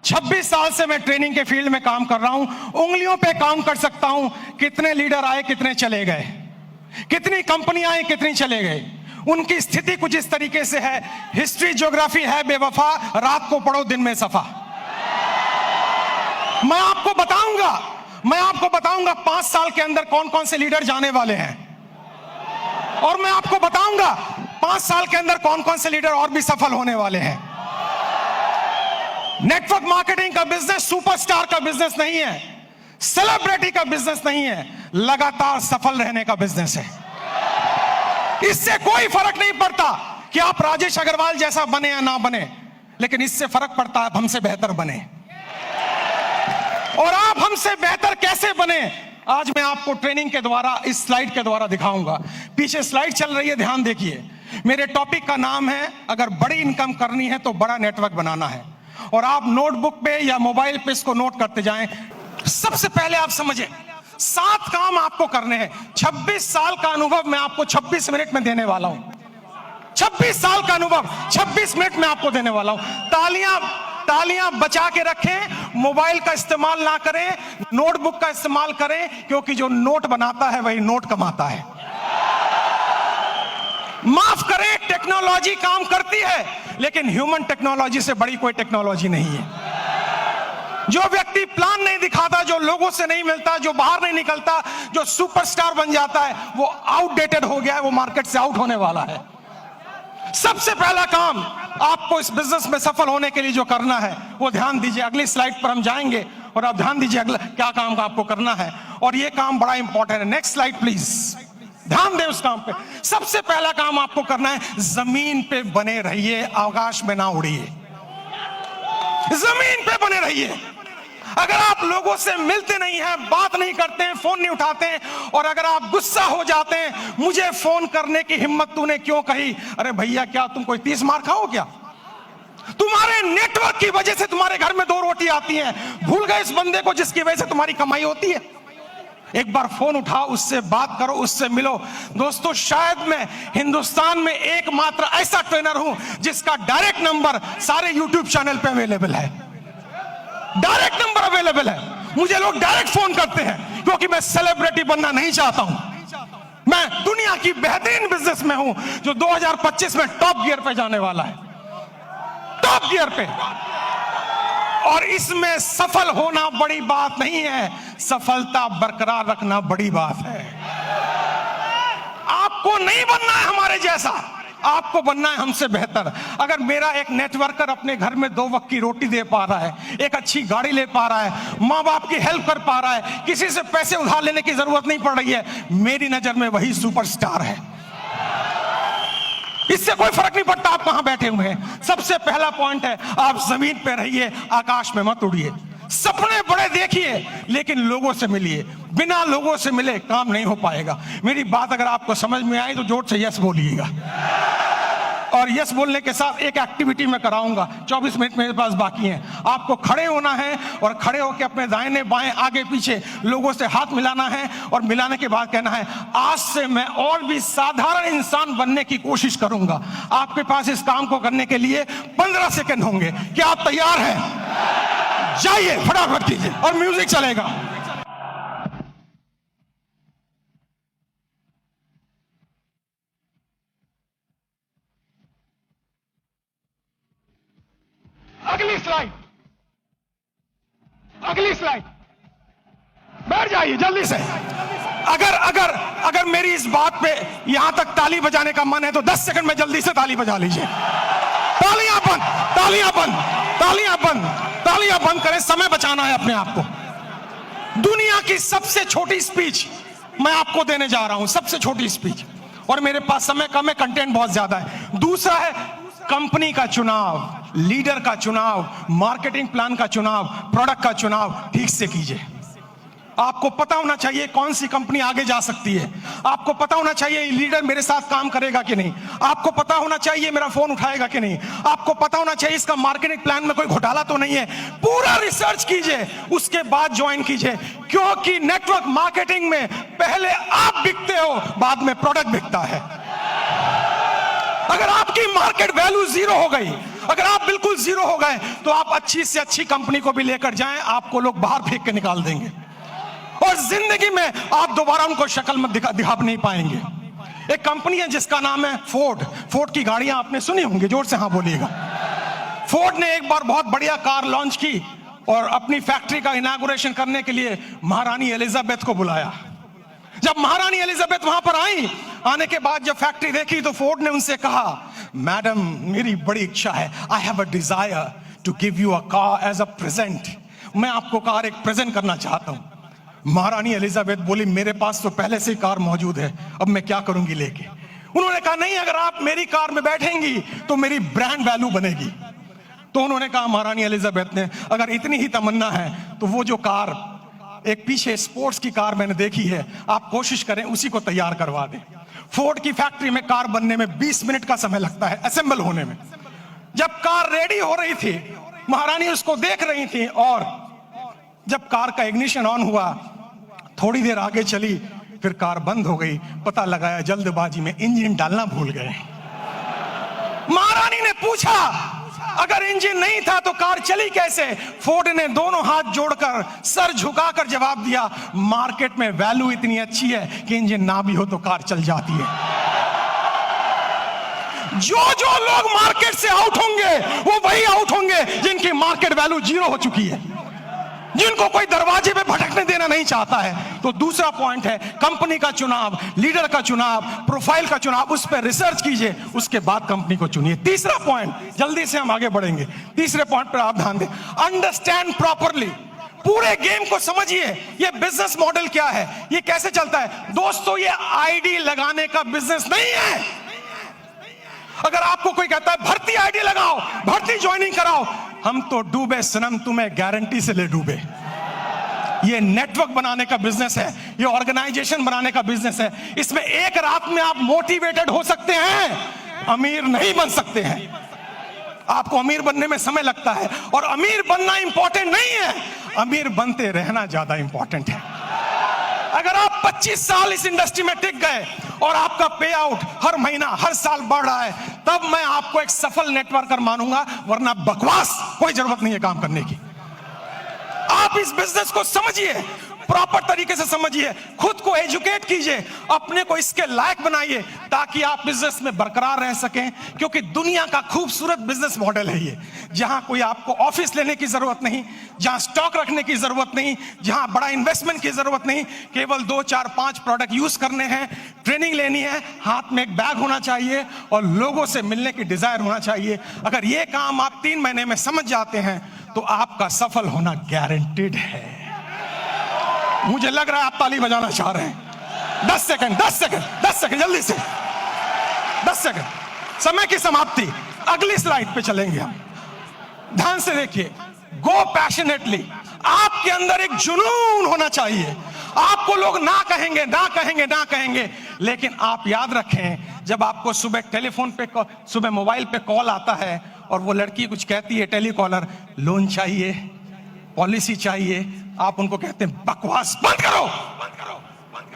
26 साल से मैं ट्रेनिंग के फील्ड में काम कर रहा हूं। उंगलियों पे काम कर सकता हूं कितने लीडर आए, कितने चले गए, कितनी कंपनियां आई, कितनी चले गए। उनकी स्थिति कुछ इस तरीके से है। हिस्ट्री ज्योग्राफी है बेवफा, रात को पढ़ो दिन में सफा। मैं आपको बताऊंगा 5 साल के अंदर कौन कौन से लीडर जाने वाले हैं, और मैं आपको बताऊंगा 5 साल के अंदर कौन कौन से लीडर और भी सफल होने वाले हैं। नेटवर्क मार्केटिंग का बिजनेस सुपरस्टार का बिजनेस नहीं है, सेलिब्रिटी का बिजनेस नहीं है, लगातार सफल रहने का बिजनेस है। इससे कोई फर्क नहीं पड़ता कि आप राजेश अग्रवाल जैसा बने या ना बने, लेकिन इससे फर्क पड़ता है आप हमसे बेहतर बने। और आप हमसे बेहतर कैसे बने, आज मैं आपको ट्रेनिंग के द्वारा, इस स्लाइड के द्वारा दिखाऊंगा। पीछे स्लाइड चल रही है, ध्यान देखिए। मेरे टॉपिक का नाम है, अगर बड़ी इनकम करनी है तो बड़ा नेटवर्क बनाना है। और आप नोटबुक पे या मोबाइल पे इसको नोट करते जाएं। सबसे पहले आप समझें 7 काम आपको करने हैं। 26 साल का अनुभव मैं आपको 26 मिनट में देने वाला हूं। 26 साल का अनुभव 26 मिनट में आपको देने वाला हूं। तालियां बचा के रखें, मोबाइल का इस्तेमाल ना करें, नोटबुक का इस्तेमाल करें, क्योंकि जो नोट बनाता है वही नोट कमाता है। माफ करें, टेक्नोलॉजी काम करती है, लेकिन ह्यूमन टेक्नोलॉजी से बड़ी कोई टेक्नोलॉजी नहीं है। जो व्यक्ति प्लान नहीं दिखाता, जो लोगों से नहीं मिलता, जो बाहर नहीं निकलता, जो सुपरस्टार बन जाता है, वो आउटडेटेड हो गया है, वो मार्केट से आउट होने वाला है। सबसे पहला काम आपको इस बिजनेस में सफल होने के लिए जो करना है वो ध्यान दीजिए। अगली स्लाइड पर हम जाएंगे और आप ध्यान दीजिए अगला क्या काम का आपको करना है, और ये काम बड़ा इंपॉर्टेंट है। नेक्स्ट स्लाइड प्लीज, ध्यान दें उस काम पे। सबसे पहला काम आपको करना है, जमीन पे बने रहिए, आकाश में ना उड़िए। जमीन पे बने रहिए। अगर आप लोगों से मिलते नहीं हैं, बात नहीं करते हैं, फोन नहीं उठाते हैं, और अगर आप गुस्सा हो जाते हैं, मुझे फोन करने की हिम्मत तूने क्यों कही, अरे भैया क्या तुम कोई 30 मार खाओ क्या? तुम्हारे नेटवर्क की वजह से तुम्हारे घर में 2 रोटी आती हैं। भूल गए इस बंदे को जिसकी वजह से तुम्हारी कमाई होती है? एक बार फोन उठाओ, उससे बात करो, उससे मिलो। दोस्तों, शायद मैं हिंदुस्तान में एकमात्र ऐसा ट्रेनर हूं जिसका डायरेक्ट नंबर सारे यूट्यूब चैनल पे अवेलेबल है। डायरेक्ट नंबर अवेलेबल है। मुझे लोग डायरेक्ट फोन करते हैं, क्योंकि मैं सेलिब्रिटी बनना नहीं चाहता हूं। मैं दुनिया की बेहतरीन बिजनेस में हूं, जो 2025 में टॉप गियर पे जाने वाला है, टॉप गियर पे। और इसमें सफल होना बड़ी बात नहीं है, सफलता बरकरार रखना बड़ी बात है। आपको नहीं बनना है हमारे जैसा, आपको बनना है हमसे बेहतर। अगर मेरा एक नेटवर्कर अपने घर में 2 वक्त की रोटी दे पा रहा है, एक अच्छी गाड़ी ले पा रहा है, माँ बाप की हेल्प कर पा रहा है, किसी से पैसे उधार लेने की जरूरत नहीं पड़ रही है, मेरी नजर में वही सुपरस्टार है। इससे कोई फर्क नहीं पड़ता आप कहां बैठे हुए हैं। सबसे पहला पॉइंट है, आप जमीन पे रहिए, आकाश में मत उड़िए। सपने बड़े देखिए, लेकिन लोगों से मिलिए। बिना लोगों से मिले काम नहीं हो पाएगा। मेरी बात अगर आपको समझ में आई तो जोर से यस बोलिएगा। और यस बोलने के साथ एक एक्टिविटी मैं कराऊंगा। 24 मिनट मेरे पास बाकी हैं। आपको खड़े होना है और खड़े होकर अपने दाहिने बाएं आगे पीछे लोगों से हाथ मिलाना है, और मिलाने के बाद कहना है, आज से मैं और भी साधारण इंसान बनने की कोशिश करूंगा। आपके पास इस काम को करने के लिए 15 सेकंड होंगे। क्या आप तैयार हैं? जाइए, फटाफट कीजिए, और म्यूजिक चलेगा। अगली स्लाइड, बैठ जाइए जल्दी से। अगर मेरी इस बात पे यहां तक ताली बजाने का मन है तो 10 सेकंड में जल्दी से ताली बजा लीजिए। तालियां बंद, तालियां बंद, तालियां बंद, तालियां बंद करें, समय बचाना है अपने आप को। दुनिया की सबसे छोटी स्पीच मैं आपको देने जा रहा हूं, सबसे छोटी स्पीच, और मेरे पास समय कम है, कंटेंट बहुत ज्यादा है। दूसरा है कंपनी का चुनाव, लीडर का चुनाव, मार्केटिंग प्लान का चुनाव, प्रोडक्ट का चुनाव ठीक से कीजिए। आपको पता होना चाहिए कौन सी कंपनी आगे जा सकती है। आपको पता होना चाहिए लीडर मेरे साथ काम करेगा कि नहीं। आपको पता होना चाहिए मेरा फोन उठाएगा कि नहीं। आपको पता होना चाहिए इसका मार्केटिंग प्लान में कोई घोटाला तो नहीं है। पूरा रिसर्च कीजिए, उसके बाद ज्वाइन कीजिए, क्योंकि नेटवर्क मार्केटिंग में पहले आप बिकते हो, बाद में प्रोडक्ट बिकता है। अगर आपकी मार्केट वैल्यू 0 हो गई, अगर आप बिल्कुल जीरो हो गए तो आप अच्छी से अच्छी कंपनी को भी लेकर जाएं, आपको लोग बाहर फेंक के निकाल देंगे और जिंदगी में आप दोबारा उनको शक्ल में दिखा नहीं पाएंगे। एक कंपनी है जिसका नाम है फोर्ड। फोर्ड की गाड़ियां आपने सुनी होंगी, जोर से हाँ बोलिएगा। फोर्ड ने एक बार बहुत बढ़िया कार लॉन्च की और अपनी फैक्ट्री का इनॉग्रेशन करने के लिए महारानी एलिजाबेथ को बुलाया। जब महारानी एलिजाबेथ वहां पर आई, आने के बाद जब फैक्ट्री देखी तो फोर्ड ने उनसे कहा, मैडम मेरी बड़ी इच्छा है, I have a desire to give you a car as a present. मैं आपको कार एक प्रेजेंट करना चाहता हूं। महारानी एलिजाबेथ बोली, मेरे पास तो पहले से ही कार मौजूद है, अब मैं क्या करूंगी लेके। उन्होंने कहा, नहीं, अगर आप मेरी कार में बैठेंगी तो मेरी ब्रांड वैल्यू बनेगी। तो उन्होंने कहा, महारानी एलिजाबेथ ने, अगर इतनी ही तमन्ना है तो वो जो कार एक पीछे स्पोर्ट्स की कार मैंने देखी है, आप कोशिश करें उसी को तैयार करवा दें। फोर्ड की फैक्ट्री में कार बनने में 20 मिनट का समय लगता है, असेंबल होने में। जब कार रेडी हो रही थी, महारानी उसको देख रही थी और जब कार का इग्निशन ऑन हुआ, थोड़ी देर आगे चली, फिर कार बंद हो गई। पता लगाया जल्दबाजी में इंजन डालना भूल गए। महारानी ने पूछा, अगर इंजन नहीं था तो कार चली कैसे? फोर्ड ने दोनों हाथ जोड़कर सर झुकाकर जवाब दिया, मार्केट में वैल्यू इतनी अच्छी है कि इंजन ना भी हो तो कार चल जाती है। जो लोग मार्केट से आउट होंगे वो वही आउट होंगे जिनकी मार्केट वैल्यू जीरो हो चुकी है, जिनको कोई दरवाजे पे भटकने देना नहीं चाहता है। तो दूसरा पॉइंट है कंपनी का चुनाव, लीडर का चुनाव, प्रोफाइल का चुनाव, उस पर रिसर्च कीजिए, उसके बाद कंपनी को चुनिए। तीसरा पॉइंट, जल्दी से हम आगे बढ़ेंगे, तीसरे पॉइंट पर आप ध्यान दें, अंडरस्टैंड प्रॉपरली। पूरे गेम को समझिए, ये बिजनेस मॉडल क्या है, ये कैसे चलता है। दोस्तों, ये आईडी लगाने का बिजनेस नहीं है। अगर आपको कोई कहता है भर्ती आईडी लगाओ, भर्ती ज्वाइनिंग कराओ, हम तो डूबे सनम, तुम्हें गारंटी से ले डूबे। ये नेटवर्क बनाने का बिजनेस है, ये ऑर्गेनाइजेशन बनाने का बिजनेस है। इसमें एक रात में आप मोटिवेटेड हो सकते हैं, अमीर नहीं बन सकते हैं। आपको अमीर बनने में समय लगता है और अमीर बनना इंपॉर्टेंट नहीं है, अमीर बनते रहना ज्यादा इंपॉर्टेंट है। अगर आप 25 साल इस इंडस्ट्री में टिक गए और आपका पे आउट हर महीना हर साल बढ़ रहा है, तब मैं आपको एक सफल नेटवर्कर मानूंगा, वरना बकवास कोई जरूरत नहीं है काम करने की। आप इस बिजनेस को समझिए, प्रॉपर तरीके से समझिए, खुद को एजुकेट कीजिए, अपने को इसके लायक बनाइए ताकि आप बिजनेस में बरकरार रह सकें। क्योंकि दुनिया का खूबसूरत बिजनेस मॉडल है ये, जहां कोई आपको ऑफिस लेने की जरूरत नहीं, जहां स्टॉक रखने की जरूरत नहीं, जहां बड़ा इन्वेस्टमेंट की जरूरत नहीं, केवल 2, 4, 5 प्रोडक्ट यूज करने हैं, ट्रेनिंग लेनी है, हाथ में एक बैग होना चाहिए और लोगों से मिलने की डिजायर होना चाहिए। अगर ये काम आप 3 महीने में समझ जाते हैं तो आपका सफल होना गारंटेड है। मुझे लग रहा है आप ताली बजाना चाह रहे हैं। 10 सेकंड जल्दी से, 10 सेकंड, समय की समाप्ति। अगली स्लाइड पे चलेंगे हम, ध्यान से देखिए। गो पैशनेटली, आपके अंदर एक जुनून होना चाहिए। आपको लोग ना कहेंगे, लेकिन आप याद रखें, जब आपको सुबह टेलीफोन पे, सुबह मोबाइल पे कॉल आता है और वो लड़की कुछ कहती है, टेलीकॉलर, लोन चाहिए, पॉलिसी चाहिए, आप उनको कहते हैं बकवास बंद करो,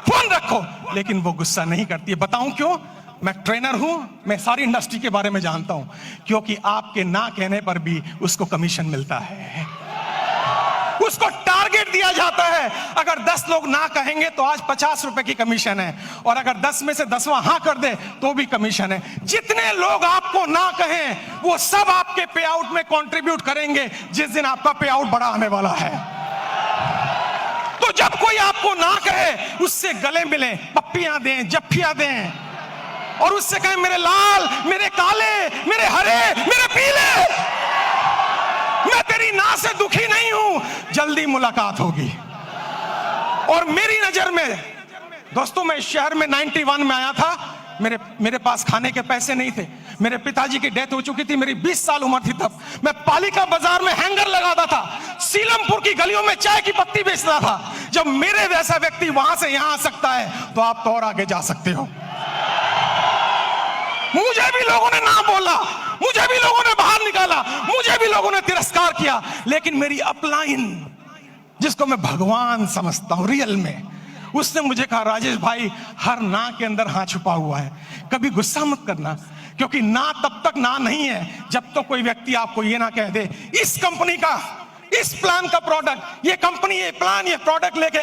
फोन रखो, लेकिन वो गुस्सा नहीं करती है। बताऊं क्यों? मैं ट्रेनर हूं, मैं सारी इंडस्ट्री के बारे में जानता हूं। क्योंकि आपके ना कहने पर भी उसको कमीशन मिलता है, उसको टारगेट दिया जाता है। अगर 10 लोग ना कहेंगे तो आज 50 रुपए की कमीशन है, और अगर 10 में से 10वां हाँ कर दे तो भी कमीशन है। जितने लोग आपको ना कहें वो सब आपके पे आउट में कंट्रीब्यूट करेंगे जिस दिन आपका पे आउट बड़ा आने वाला है। तो जब कोई आपको ना कहे, उससे गले मिलें, पप्पियां दें, जफ्फियां दें, और उससे कहें मेरे लाल, मेरे काले, मेरे हरे, मेरे पीले, मैं तेरी ना से दुखी नहीं हूं, जल्दी मुलाकात होगी। और मेरी नजर में दोस्तों, मैं इस शहर में 91 में आया था, मेरे पास खाने के पैसे नहीं थे, मेरे पिताजी की डेथ हो चुकी थी, मेरी 20 साल उम्र थी तब। मैं पालिका बाजार में हैंगर लगाता था, सीलमपुर की गलियों में चाय की पत्ती बेचता था। जब मेरे जैसा व्यक्ति वहां से यहां आ सकता है तो आप तो और आगे जा सकते हो। मुझे भी लोगों ने ना बोला, मुझे भी लोगों ने बाहर निकाला, मुझे भी लोगों ने तिरस्कार किया, लेकिन मेरी अपलाइन, जिसको मैं भगवान समझता हूं रियल में, उसने मुझे कहा, राजेश भाई, हर ना के अंदर हाँ छुपा हुआ है, कभी गुस्सा मत करना, क्योंकि ना तब तक ना नहीं है जब तो कोई व्यक्ति आपको ये ना कह दे इस कंपनी का, इस प्लान का प्रोडक्ट, ये कंपनी, ये प्लान, ये प्रोडक्ट लेके